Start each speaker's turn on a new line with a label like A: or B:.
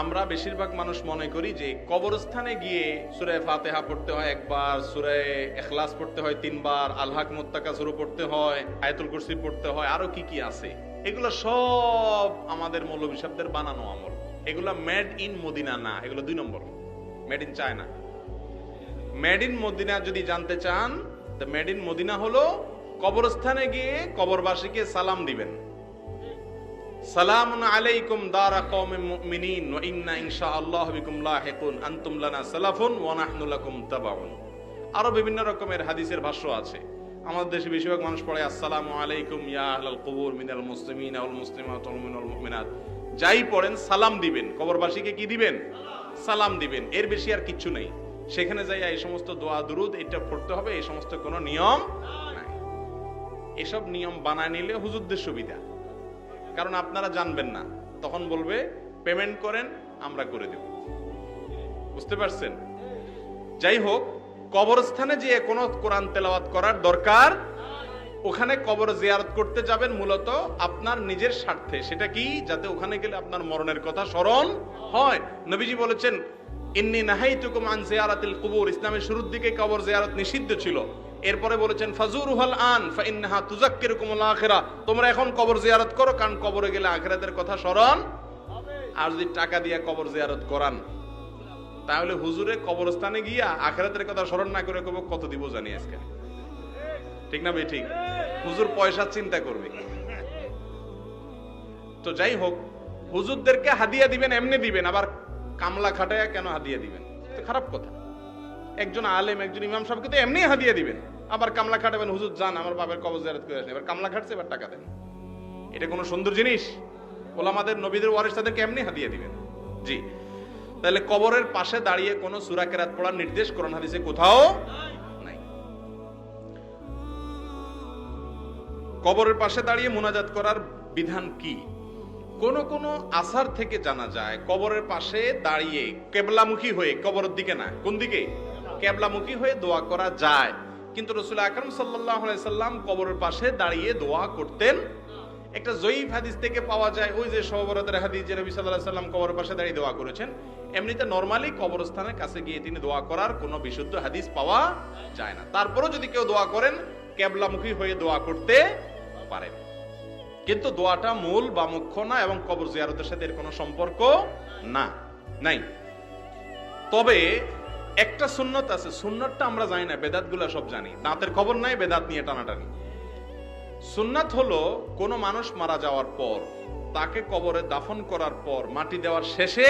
A: আমরা বেশিরভাগ মানুষ মনে করি যে কবরস্থানে গিয়ে সূরা ফাতিহা পড়তে হয় একবার, সূরা ইখলাস পড়তে হয় 3 বার, আল-হাক মুত্তাকাসির পড়তে হয়, আয়াতুল কুরসি পড়তে হয়, আরো কি কি আছে। এগুলো সব আমাদের মৌলভী সাহেবদের বানানো আমল। এগুলো মেড ইন মদিনা না, এগুলো 2 নম্বর, made in China. Made in Madina যদি জানতে চান, তো মেড ইন মদিনা হলো কবরস্থানে গিয়ে কবরবাসীকে সালাম দিবেন, সালামুন আলাইকুম দারা কওমিন মুমিনিন ওয়া ইন্না ইনশাআল্লাহু বিকুম লাহিকুন আনতুম লানা সালাফুন ওয়া নাহনু লাকুম তাবাউন। আরো বিভিন্ন রকমের হাদিসের ভাষ্য আছে। আমাদের দেশে বেশিরভাগ মানুষ পড়ে আসসালামু আলাইকুম ইয়া আহলাল কুবুর মিনাল মুসলিমিনা ওয়াল মুসলিমাত ওয়াল মুমিনুল মুমিনাত। যাই পড়েন সালাম দিবেন, কবরবাসীকে কি দিবেন? সালাম দিবেন। এর বেশি আর কিচ্ছু নেই। সেখানে যাই এই সমস্ত দোয়া দুরুদ এটা পড়তে হবে, এই সমস্ত কোনো নিয়ম নাই। এসব নিয়ম বানায় নিলে হুজুরদের সুবিধা, কারণ আপনারা জানবেন না, তখন বলবে পেমেন্ট করেন, আমরা করে দেব। বুঝতে পারছেন? যাই হোক, কবরস্থানে যে কোনো কোরআন তেলাওয়াত করার দরকার, ওখানে কবর জিয়ারত করতে যাবেন মূলত আপনার নিজের স্বার্থে। সেটা কি? যাতে ওখানে গেলে আপনার মরণের কথা স্মরণ হয়। নবীজি বলেছেন ইন্নী নাহাইতুকুম আন জিয়ারাতিল কুবুর। ইসলামের শুরুর দিকে কবর জিয়ারত নিষিদ্ধ ছিল। এরপরে বলেছেন ফাজুরুহাল আন ফাইন্নাহা তুযাক্কিরুকুমুল আখিরা। তোমরা এখন কবর জিয়ারত করো, কারণ কবরে গেলে আখিরাতের কথা স্মরণ হবে। আর যদি টাকা দিয়ে কবর জিয়ারত করান, তাহলে হুজুরে কবরস্থানে গিয়া আখিরাতের কথা স্মরণ না করে কবে কত দিব জানি আজকে। ঠিক না ভাই? ঠিক। হুজুর পয়সা চিন্তা করবে। তো যাই হোক, হুজুরদেরকে হাদিয়া দিবেন এমনি দিবেন, আবার কামলা খাটায়া কেন হাদিয়া দিবেন? তো খারাপ কথা। একজন আলেম, একজন ইমাম সাহেবকে তো এমনি হাদিয়া দিবেন, আবার কামলা খাটাবেন। হুজুর যান আমার বাবার কবর জিয়ারত করে আসেন, এবার কামলা খাটছে, এবার টাকা দেন। এটা কোনো সুন্দর জিনিস? ওলামাদের, নবীদের ওয়ারিস তাদেরকে এমনি হাদিয়া দিবেন? জি। তাহলে কবরের পাশে দাঁড়িয়ে কোনো সূরা কেরাত পড়ার নির্দেশ কোরআন হাদিসে কোথাও নাই। কবরের পাশে দাঁড়িয়ে মুনাজাত করার বিধান কি? কোন কোন আসার থেকে জানা যায় কবরের পাশে দাঁড়িয়ে কেবলামুখী হয়ে, কবরের দিকে না, কোন দিকে? কেবলামুখী হয়ে দোয়া করা যায়। কিন্তু রাসূল আকরাম সাল্লাল্লাহু আলাইহি সাল্লাম কবরের পাশে দাঁড়িয়ে দোয়া করতেন। একটা জয়ীফ হাদিস থেকে পাওয়া যায়, ওই যে শবে বরাতের হাদিস, যে নবী সাল্লাল্লাহু আলাইহি সাল্লাম কবরের পাশে দাঁড়িয়ে দোয়া করেছেন। এমনিতে নরমালি কবরস্থানের কাছে গিয়ে তিনি দোয়া করার কোনো বিশুদ্ধ হাদিস পাওয়া যায় না। তারপরেও যদি কেউ দোয়া করেন, কেবলামুখী হয়ে দোয়া করতে পারেন। কিন্তু দোয়াটা মূল বা মুখ্য না, এবং কবর জিয়ারতের সাথে এর কোনো সম্পর্ক না, নাই। তবে একটা সুন্নত আছে, সুন্নতটা আমরা জানি না, বেদাতগুলা সব জানি। দাঁতের খবর নাই, বেদাত নিয়ে টানাটানি। সুন্নাত হলো কোন মানুষ মারা যাওয়ার পর, তাকে কবরে দাফন করার পর, মাটি দেওয়ার শেষে